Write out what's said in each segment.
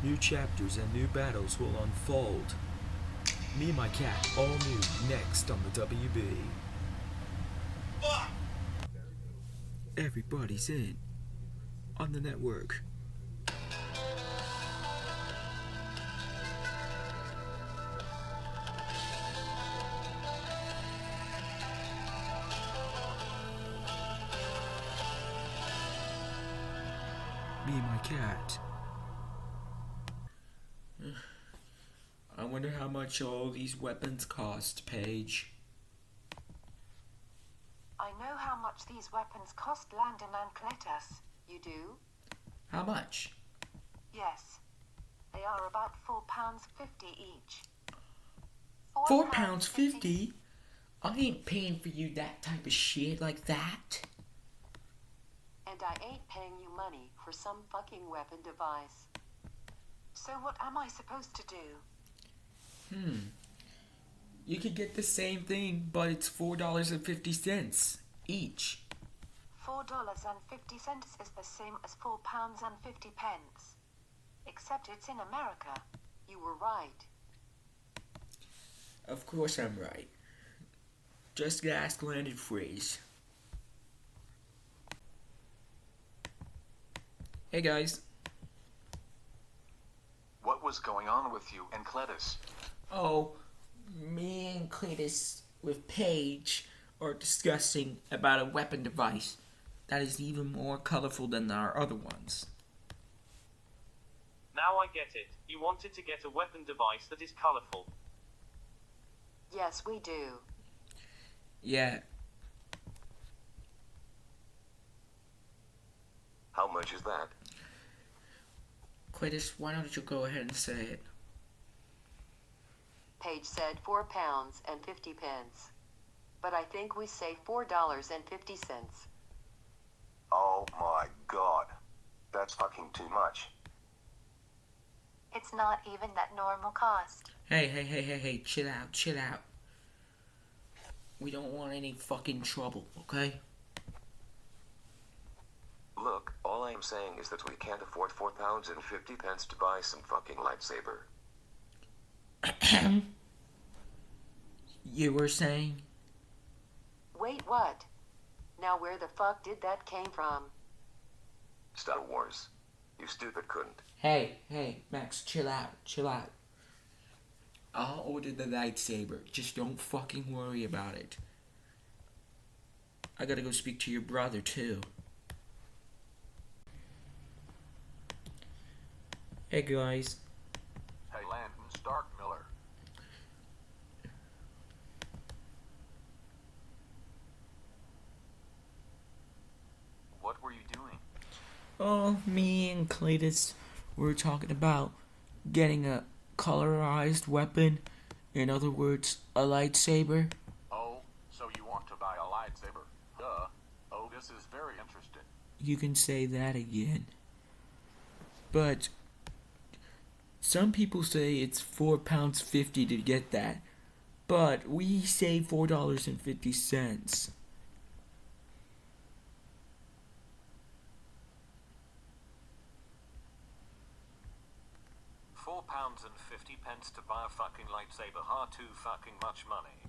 New chapters and new battles will unfold. Me and my cat, all new, next on the WB. Everybody's in on the network. Me and my cat. I wonder how much all these weapons cost, Paige. I know how much these weapons cost, Landon and Cletus. You do? How much? Yes. They are about £4.50 each. £4.50? I ain't paying for you that type of shit like that. And I ain't paying you money for some fucking weapon device. So what am I supposed to do? You could get the same thing, but it's $4.50 each. $4.50 is the same as £4.50. Except it's in America. You were right. Of course I'm right. Just ask Landon Freeze. Hey guys. What was going on with you and Cletus? Oh, me and Cletus with Paige are discussing about a weapon device that is even more colorful than our other ones. Now I get it. You wanted to get a weapon device that is colorful. Yes, we do. Yeah. How much is that? Cletus, why don't you go ahead and say it? Paige said £4.50. But I think we say $4.50. Oh my god. That's fucking too much. It's not even that normal cost. Hey, chill out. We don't want any fucking trouble, okay? Look, all I'm saying is that we can't afford £4.50 to buy some fucking lightsaber. You were saying? Wait, what? Now where the fuck did that came from? Star Wars. You stupid couldn't. Hey, Max, chill out. I'll order the lightsaber. Just don't fucking worry about it. I gotta go speak to your brother, too. Hey, guys. Hey, Landon Starkmiller. What were you doing? Oh, me and Cletus were talking about getting a colorized weapon. In other words, a lightsaber. Oh, so you want to buy a lightsaber? Duh. Oh, this is very interesting. You can say that again. But some people say it's £4.50 to get that. But we say $4.50. £4.50 to buy a fucking lightsaber. Too fucking much money.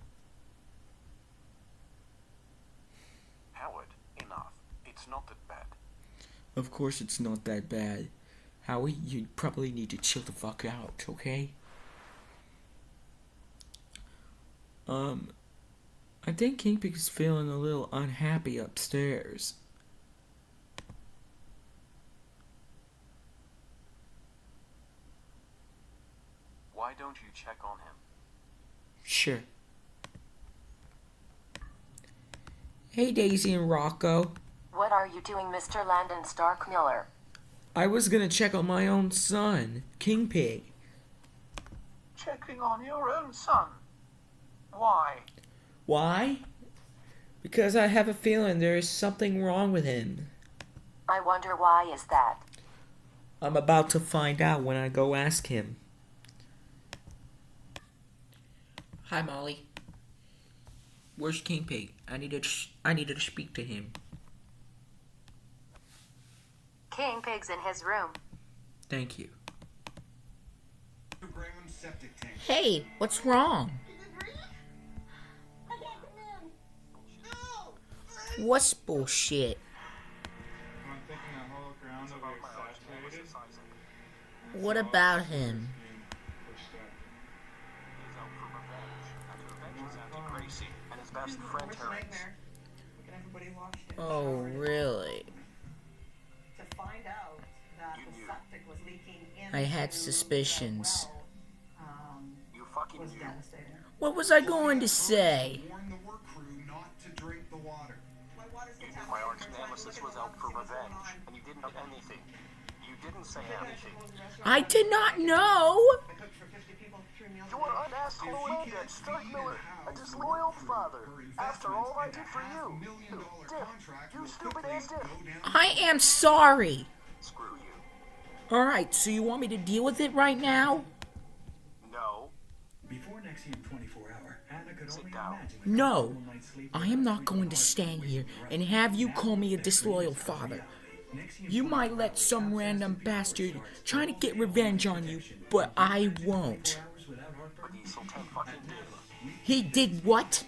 Howard, enough. It's not that bad. Of course it's not that bad. Howie, you probably need to chill the fuck out, okay? I think Kingpig is feeling a little unhappy upstairs. Why don't you check on him? Sure. Hey, Daisy and Rocco. What are you doing, Mr. Landon Starkmiller? I was gonna check on my own son, Kingpig. Checking on your own son? Why? Why? Because I have a feeling there is something wrong with him. I wonder why is that? I'm about to find out when I go ask him. Hi, Molly. Where's Kingpig? I needed to speak to him. Kingpig's in his room. Thank you. Hey, what's wrong? What's bullshit? What about him? Oh, really? I had suspicions. What was I going to say? My arch nemesis was out for revenge, and you didn't do anything. You didn't say anything. I did not know. You are an asshole and a Stark Miller, a disloyal father. After all I did for you. Dick, you stupid ass Dick. I am sorry. Screw you. Alright, so you want me to deal with it right now? No. Before Nexium 24-hour, Anna could only imagine the No. couple nights sleep I am not going to stand here and have you call me a disloyal father. You might let some random bastard try to get revenge on you, but I won't. He did what?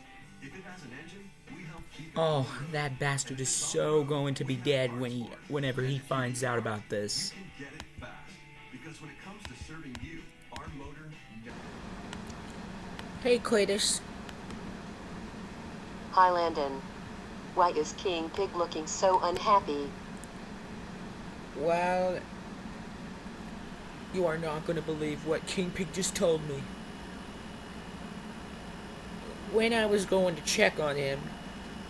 Oh, that bastard is so going to be dead whenever he finds out about this. Hey, Cletus. Hi, Landon. Why is King Pig looking so unhappy? Well, you are not going to believe what King Pig just told me. When I was going to check on him,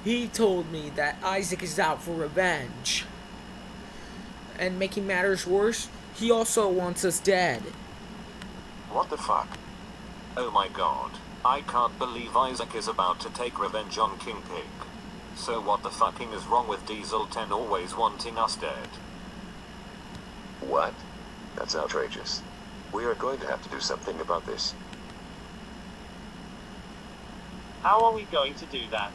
he told me that Isaac is out for revenge. And making matters worse, he also wants us dead. What the fuck? Oh my god. I can't believe Isaac is about to take revenge on King Pig. So what the fucking is wrong with Diesel 10 always wanting us dead? What? That's outrageous. We are going to have to do something about this. How are we going to do that?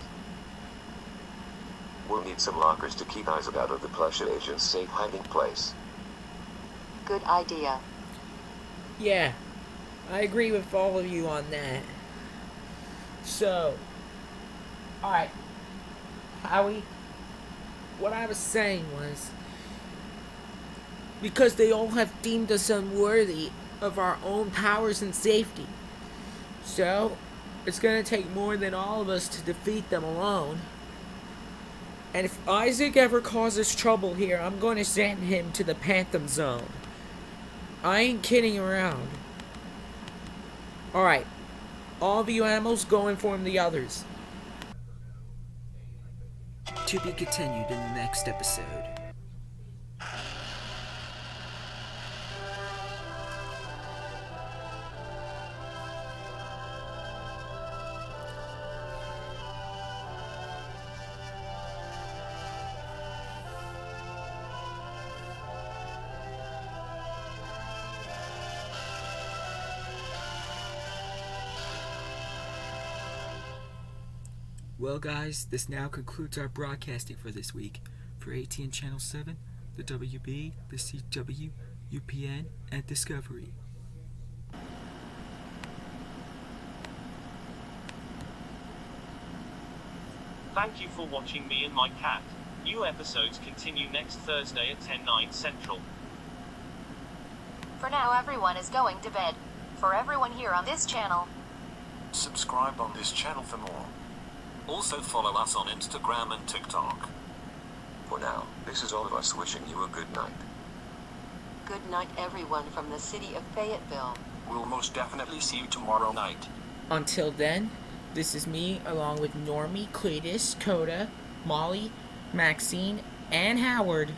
We'll need some lockers to keep Isaac out of the plush agent's safe hiding place. Good idea. Yeah, I agree with all of you on that. So, alright, Howie, what I was saying was, because they all have deemed us unworthy of our own powers and safety. So, it's going to take more than all of us to defeat them alone. And if Isaac ever causes trouble here, I'm going to send him to the Phantom Zone. I ain't kidding around. Alright, all of you animals go inform the others. To be continued in the next episode. Well guys, this now concludes our broadcasting for this week. For ATN Channel 7, the WB, the CW, UPN, and Discovery. Thank you for watching Me and My Cat. New episodes continue next Thursday at 10/9 Central. For now, everyone is going to bed. For everyone here on this channel, Subscribe on this channel for more. Also follow us on Instagram and TikTok. For now, this is all of us wishing you a good night. Good night, everyone from the city of Fayetteville. We'll most definitely see you tomorrow night. Until then, this is me along with Normie, Cletus, Coda, Molly, Maxine, and Howard.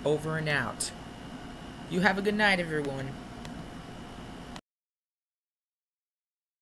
Over and out. You have a good night, everyone.